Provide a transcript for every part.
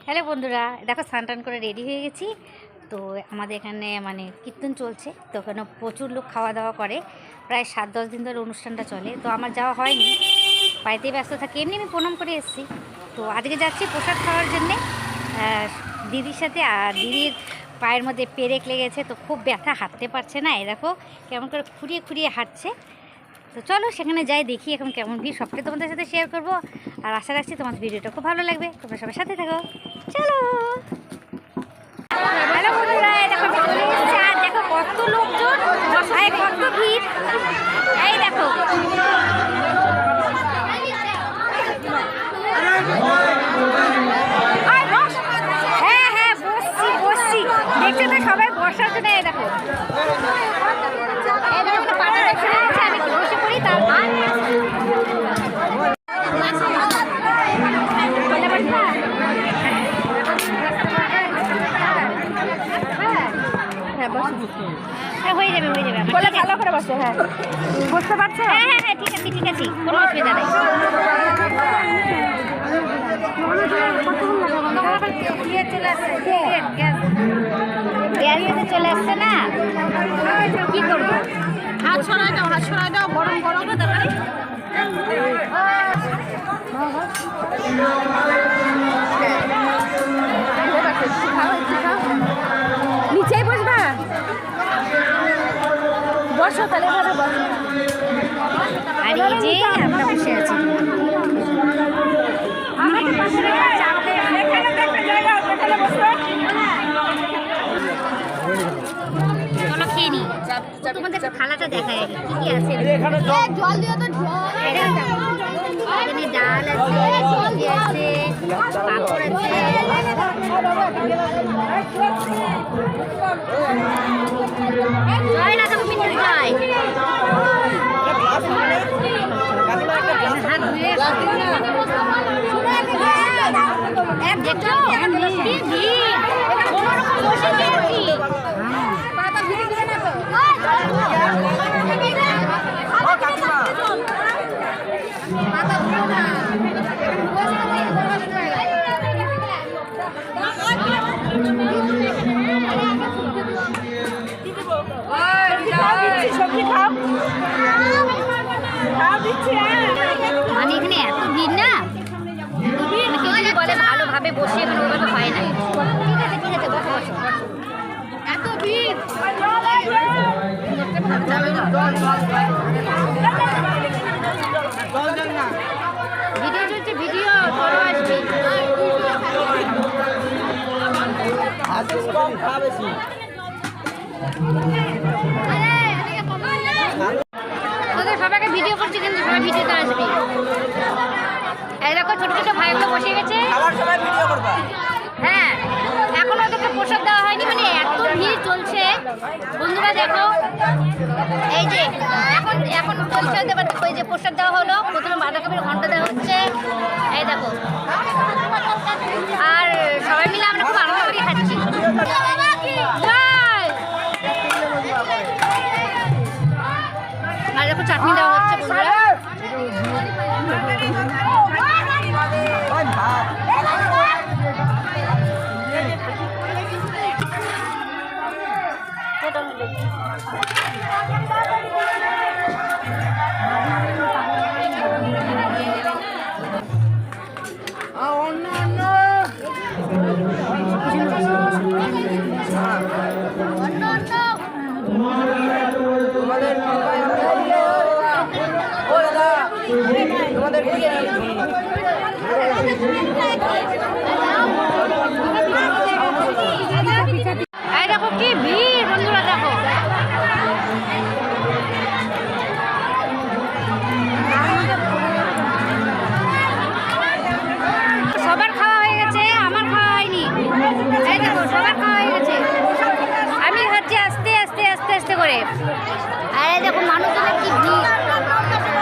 Hello বন্ধুরা, দেখো স্নান টান করে রেডি হয়ে গেছি। তো আমাদের এখানে মানে কীর্তন চলছে, তো ওখানে প্রচুর লোক খাওয়া দাওয়া করে। প্রায় 7-10 দিন ধরে অনুষ্ঠানটা চলে। তো আমার যাওয়া হয়নি, বাড়িতেই ব্যস্ত থাকি। এমনি আমি প্রণাম করে এসেছি। তো আজকে যাচ্ছি প্রসাদ খাওয়ার জন্যে দিদির সাথে। আর দিদির পায়ের মধ্যে পেরেক লেগেছে, তো খুব ব্যথা, হাঁটতে পারছে না। এই দেখো কেমন করে খুঁড়িয়ে খুঁড়িয়ে হাঁটছে। তো চলো সেখানে যাই, দেখি এখন কেমন ভিড়, সবটাই তোমাদের সাথে শেয়ার করবো। আর আশা রাখছি তোমাদের ভিডিওটা খুব ভালো লাগবে, তোমরা সবার সাথে থাকো। চলো। হ্যালো বন্ধুরা, দেখো চলে এসেছে। আর দেখো কত লোকজন, কত ভিড়। এই দেখো হ্যাঁ হ্যাঁ, বসছি বসছি, দেখছো তো সবাই বসার জন্য। এই দেখো পাটা দেখে আমি বসে পড়ি। তারপর হয়ে যাবে হয়ে যাবে, ভালো করে বসো। হ্যাঁ বুঝতে পারছো? হ্যাঁ হ্যাঁ হ্যাঁ, ঠিক আছে ঠিক আছে, কোনো অসুবিধা নেই। চলে আসছে না, কি করবো? হাত ছড়াই দাও, গরম গরম তারপরে নিচেই বসবা, বসো তাহলে ভাবে বসো। আর এই যে আমরা বসে আছি, চলো খেয়ে নি। তোমাদের থালাটা দেখায় কি কি আছে। জল দিয়ে তো এখানে ডাল আছে, সবজি আছে, পাঁপড় আছে। জয় রাধা গোবিন্দ জয়। হাত ধুয়ে দেখো কি ভিড়, কোনোরকম বসে গেছি। মানে এখানে এত ভিড় না, কেউ বলে ভালোভাবে বসে, এখানে ওভাবে হয় না। ঠিক আছে ঠিক আছে, বসো বসো। এত ভিড়, ভিডিও চলছে, ভিডিও বড় আসবে। তোদের সবাইকে ভিডিও করছি, কিন্তু সবাই ভিডিওতে আসবি। এই দেখো ছোট ছোট ভাইগুলো বসে গেছে। হ্যাঁ, এখনো ওদেরকে প্রসাদ দেওয়া হয়নি, মানে এত ভিড় চলছে বন্ধুরা। দেখো এই যে এখন এখন চলছে, ওই যে প্রসাদ দেওয়া হলো, প্রথমে বাঁধাকপির ঘন্টা দেওয়া হচ্ছে। এই দেখো, আর সবাই মিলে আমরা খুব আনন্দ করে খাচ্ছি। আর দেখো চাটনি দেওয়া হচ্ছে বন্ধুরা। এই দেখো কি ভিড় বন্ধুরা, দেখো সবার খাওয়া হয়ে গেছে, আমার খাওয়া হয়নি। এই দেখো সবার খাওয়া হয়ে গেছে, আমি খাচ্ছি আস্তে আস্তে আস্তে আস্তে করে। আর এই দেখো মানুষজনের কি ভিড়,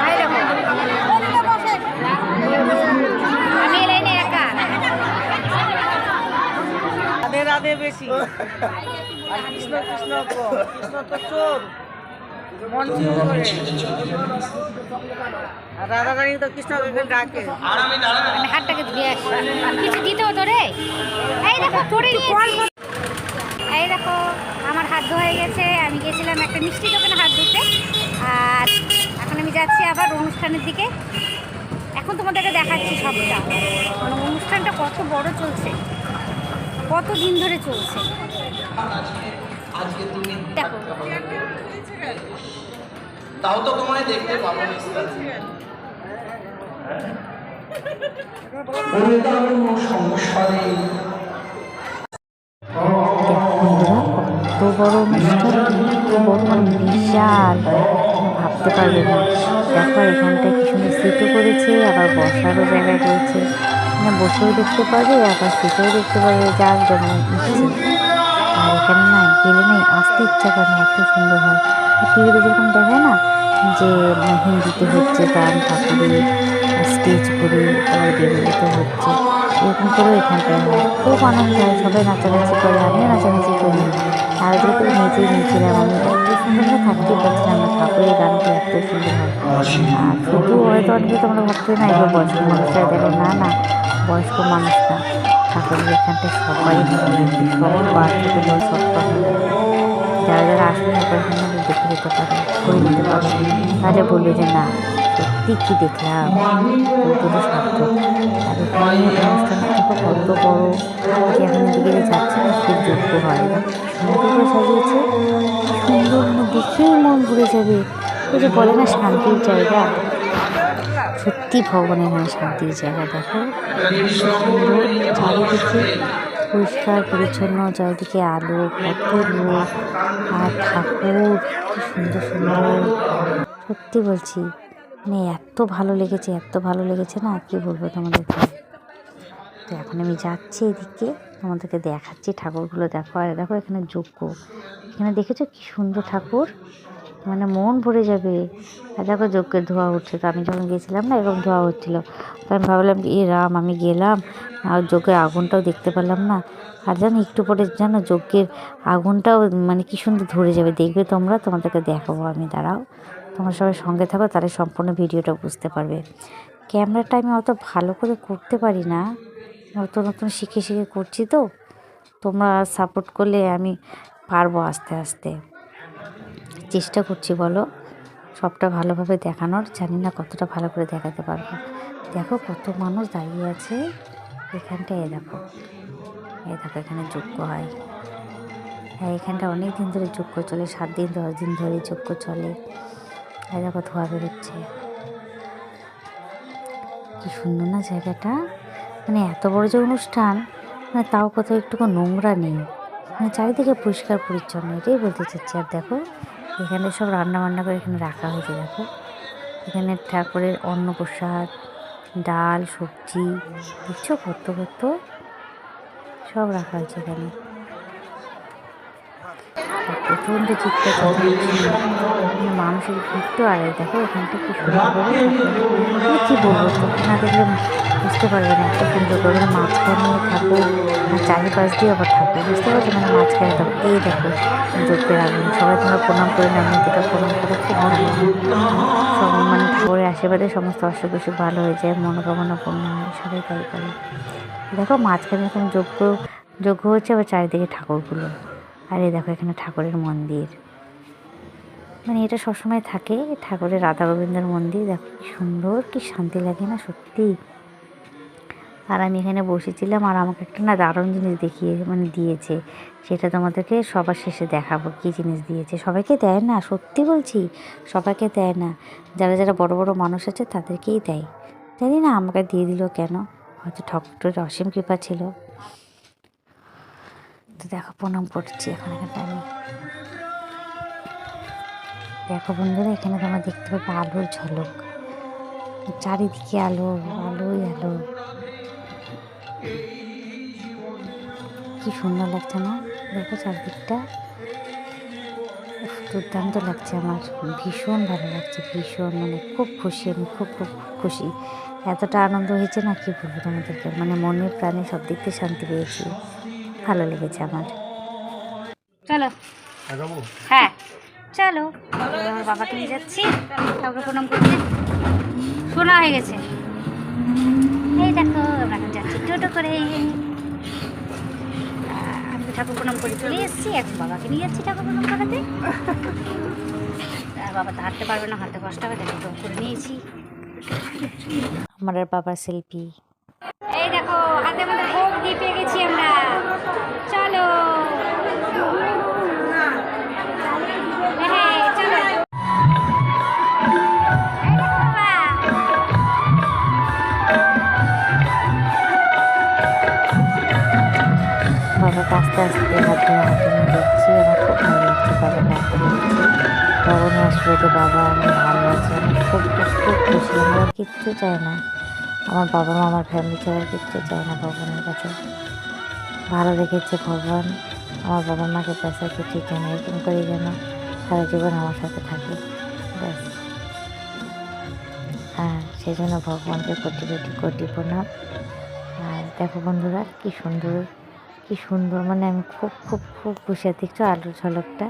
এই দেখো আমি এলাইনি একা। রাধে রাধে বেশি, কৃষ্ণ কৃষ্ণ কৃষ্ণ তো চোর মন চিন্তা করে। রাধা রানী তো কৃষ্ণকে ডাকে। হাতটাকে ধুয়ে আসি, কিছু দিতে হতো রে। এই দেখো আমার হাত ধোয়া হয়ে গেছে, আমি গেছিলাম একটা মিষ্টি দোকানে হাত ধুতে, আর এখন আমি যাচ্ছি আবার অনুষ্ঠানের দিকে। এখন তোমাদেরকে দেখাচ্ছি সবটা, মানে অনুষ্ঠানটা কত বড় চলছে, কত দিন ধরে চলছে দেখো। তাও তো তোমায় দেখতে পাবো সংসারে। বন্ধুরা কত বড় অনুষ্ঠান, কত বড়, মানে বিশাল, ভাবতে পারবে না। দেখো এখানটায় কি সুন্দর সিটও করেছে, আবার বসারও জায়গা রয়েছে, মানে বসেও দেখতে পারবে আবার সিটেও দেখতে পারবে, যার যেমন ইচ্ছে। আর এখানে না গেলে না আসতে ইচ্ছা করে না, এত সুন্দর হয়। টিভিতে যেরকম দেখায় না যে হিন্দিতে হচ্ছে গান ঠাকুরের স্টেজ করে তারপরে বেঙ্গলিতে হচ্ছে, এরকম করেও এখানটায় হয়। খুব আনন্দ হয়, সবাই নাচানাচি করে, আমিও নাচানাচি করি। আর ওদিকে নিজেই নিয়েছিলাম, আমি এত সুন্দর থাকতেই পারছিলাম না, ঠাকুরের গানটা এত সুন্দর হয়। আর শুধু হয়তো অনেকে তোমরা ভাবতে না এগুলো বয়স্ক মানুষরা দেখো, না না বয়স্ক মানুষ না, ঠাকুরের এখানটায় সবাই ভালো লাগে, সব বাচ্চা থেকে সব ভালো লাগে। যারা যারা আসলে এখানে দেখে যেতে পারে, করে নিতে পারে, তাহলে বলবে যে না সত্যি কী দেখলাম, দুটো সার্থক। আর এখানে অনুষ্ঠানটা দেখো কত বড়ো, যে এখন দিকে যাচ্ছে না খুব যোগ্য হয়, সুন্দর করে সাজিয়েছে, সুন্দর, মানে দেখেই মন ঘুরে যাবে। ওই যে বলে না শান্তির জায়গা, সত্যি ভগবানের মানে শান্তির জায়গা। দেখো সুন্দর চারিদিকে পরিষ্কার পরিচ্ছন্ন, চারিদিকে আলো, কত লোক আর ঠাকুর, কি সুন্দর সুন্দর, সত্যি বলছি মানে এত ভালো লেগেছে, এত ভালো লেগেছে না কি বলবো তোমাদেরকে। তো এখন আমি যাচ্ছি এদিকে, তোমাদেরকে দেখাচ্ছি ঠাকুরগুলো। দেখো আর দেখো এখানে যজ্ঞ, এখানে দেখেছো কি সুন্দর ঠাকুর, মানে মন ভরে যাবে। আর দেখো যজ্ঞের ধোঁয়া উঠছে, তো আমি যখন গেছিলাম না এরকম ধোঁয়া হচ্ছিলো, তো আমি ভাবলাম এ রাম, আমি গেলাম আর যজ্ঞের আগুনটাও দেখতে পেলাম না। আর জানো একটু পরে জানো যজ্ঞের আগুনটাও মানে কি সুন্দর ধরে যাবে, দেখবে তোমরা, তোমাদেরকে দেখাবো আমি, দাঁড়াও তোমরা সবাই সঙ্গে থাকো, তাহলে সম্পূর্ণ ভিডিওটা বুঝতে পারবে। ক্যামেরাটা আমি অত ভালো করে করতে পারি না, নতুন নতুন শিখে শিখে করছি, তো তোমরা সাপোর্ট করলে আমি পারবো, আস্তে আস্তে চেষ্টা করছি বলো সবটা ভালোভাবে দেখানোর, জানি না কতটা ভালো করে দেখাতে পারবো। দেখো কত মানুষ দাঁড়িয়ে আছে এখানটায়, এ দেখো এখানে যজ্ঞ হয়। হ্যাঁ এখানটা অনেক দিন ধরে যজ্ঞ চলে, 7 দিন 10 দিন ধরে যজ্ঞ চলে। এই দেখো ধোঁয়া বেরোচ্ছে, কি সুন্দর না জায়গাটা, মানে এত বড় যে অনুষ্ঠান, মানে তাও কোথাও একটুকু নোংরা নেই, মানে চারিদিকে পরিষ্কার পরিচ্ছন্ন, এটাই বলতে চাচ্ছি। আর দেখো এখানে সব রান্না বান্না করে এখানে রাখা হয়েছে, দেখো এখানে ঠাকুরের অন্নপ্রসাদ, ডাল, সবজি, দেখছো কত কত সব রাখা হয়েছে এখানে। প্রচণ্ড চিৎকার মানে মানুষের ভিড় তো, আর দেখো এখানটা কি সুন্দর করে কী বলবো, তোমরা না দেখলে বুঝতে পারবে না, এত সুন্দর করে মাঝখানে ঠাকুর আর চারিপাশ দিয়ে আবার ঠাকুর, বুঝতে পারছো, মানে মাঝখানে দেখো এই দেখো যজ্ঞের আগুন, সবাই তোমরা প্রণাম করে নাও, যেটা প্রণাম করে খুব ভালো লাগে, সব মানে ঠাকুরের আশীর্বাদে সমস্ত অসুখ বিসুখ ভালো হয়ে যায়, মনোকামনা পূর্ণ হয়, সবাই তাই করে। দেখো মাঝখানে এরকম যজ্ঞ হচ্ছে, আবার চারিদিকে ঠাকুরগুলো, আর এই দেখো এখানে ঠাকুরের মন্দির, মানে এটা সবসময় থাকে, ঠাকুরের রাধা গোবিন্দের মন্দির। দেখো কি সুন্দর, কি শান্তি লাগে না সত্যি। আর আমি এখানে বসেছিলাম, আর আমাকে একটা না দারুণ জিনিস দেখিয়ে মানে দিয়েছে, সেটা তোমাদেরকে সবার শেষে দেখাবো কী জিনিস দিয়েছে। সবাইকে দেয় না, সত্যি বলছি সবাইকে দেয় না, যারা যারা বড় বড় মানুষ আছে তাদেরকেই দেয়, জানি না আমাকে দিয়ে দিল কেন, হয়তো ঠাকুরের অসীম কৃপা ছিল। তো দেখো প্রণাম করছি এখন এখানটা আমি। দেখো বন্ধুরা এখানে তোমরা দেখতে পাবে আলোর ঝলক, চারিদিকে আলো, আলোই আলো, কি সুন্দর লাগছে না, দেখো চারদিকটা দুর্দান্ত লাগছে, আমার ভীষণ ভালো লাগছে, ভীষণ, মানে খুব খুশি আমি, খুব খুব খুশি, এতটা আনন্দ হয়েছে না কি বলবো তোমাদেরকে, মানে মনে প্রাণে সব দিক থেকে শান্তি পেয়েছি, ভালো লেগেছে আমার। চলো হ্যাঁ চলো, আমার বাবাকে নিয়ে যাচ্ছি, ঠাকুর প্রণাম করতে শোনা হয়ে গেছে। এই দেখো আমরা এখন যাচ্ছি টোটো করে, ঠাকুর প্রণাম করে চলে এসেছি, এখন বাবাকে নিয়ে যাচ্ছি ঠাকুর প্রণাম করাতে। আর বাবা তো হাঁটতে পারবে না, হাঁটতে কষ্ট হবে, তাকে ড্রপ করে নিয়েছি। আমার আর বাবার সেলফি। এই দেখো হাতে মধ্যে ভোগ দিয়ে পেয়ে গেছি আমরা, চলো হ্যাঁ চলো। বাবাকে আস্তে আস্তে হাতে হাতে নিয়ে দেখছি, আমার খুব ভালো লাগছে বাবাকে হাতে দেখছি। বাবা আসলে তো বাবা আমার ভালো লাগছে, আমি খুব খুব খুব খুশি। আমার কিচ্ছু চাই না, আমার বাবা মা আমার ফ্যামিলি ছাড়া কিচ্ছু চাই না ভগবানের কাছে। ভালো রেখেছে ভগবান, আমার বাবা মাকে পেশা কিছু চাই না, এরকম করেই যেন সারা জীবন আমার সাথে থাকে ব্যাস। হ্যাঁ, সেই জন্য ভগবানকে কোটি কোটি কোটি প্রণাম। আর দেখো বন্ধুরা কি সুন্দর কি সুন্দর, মানে আমি খুব খুব খুব খুশি। দেখছো আলোর ঝলকটা,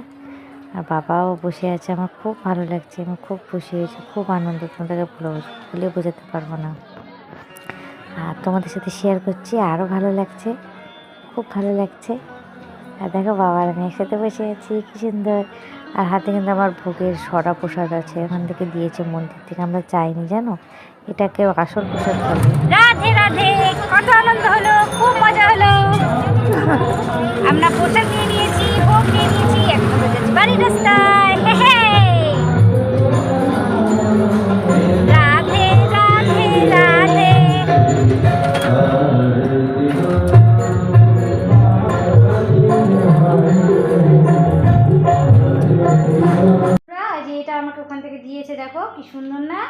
আর বাবাও বসে আছে, আমার খুব ভালো লাগছে, আমি খুব খুশি হয়েছি, খুব আনন্দ, তোমাদেরকে ভুলে বোঝাতে পারবো না। আর তোমাদের সাথে শেয়ার করছি, আরও ভালো লাগছে, খুব ভালো লাগছে। আর দেখো বাবার আমি একসাথে বসে আছি, কি সুন্দর। আর হাতে কিন্তু আমার ভোগের সরা প্রসাদ আছে, এখান থেকে দিয়েছে মন্দির থেকে, আমরা চাইনি জানো, এটাকে আসল প্রসাদ বলে। রাধে রাধে, কত আনন্দ হলো, খুব মজা হলো। আমরা প্রসাদ নিয়ে নিয়েছি, ভোগ নিয়ে নিয়েছি, এখন যাচ্ছি বাড়ির রাস্তায়। রাধে রাধে রাধে। যে এটা আমাকে ওখান থেকে দিয়েছে, দেখো কি সুন্দর না,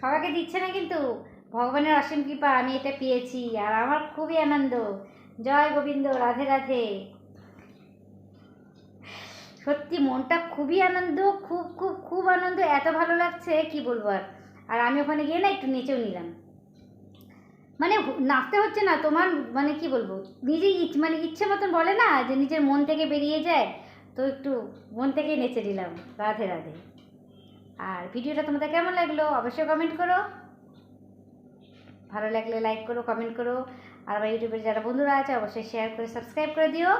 সবাইকে দিচ্ছে না কিন্তু, ভগবানের অসীম কৃপা আমি এটা পেয়েছি, আর আমার খুবই আনন্দ। জয় গোবিন্দ, রাধে রাধে। সত্যি মনটা খুবই আনন্দ, খুব খুব খুব আনন্দ, এত ভালো লাগছে কি বলবো। আর আমি ওখানে গিয়ে না একটু নেচেও নিলাম, মানে নাচতে হচ্ছে না তোমার, মানে কি বলবো, নিজেই মানে ইচ্ছে মতন বলে না যে নিজের মন থেকে বেরিয়ে যায়, তো একটু মন থেকেই নেচে নিলাম। রাধে রাধে। আর ভিডিওটা তোমাদের কেমন লাগলো অবশ্যই কমেন্ট করো, ভালো লাগলে লাইক করো, কমেন্ট করো, আর আমার ইউটিউবের যারা বন্ধুরা আছে অবশ্যই শেয়ার করে সাবস্ক্রাইব করে দিও।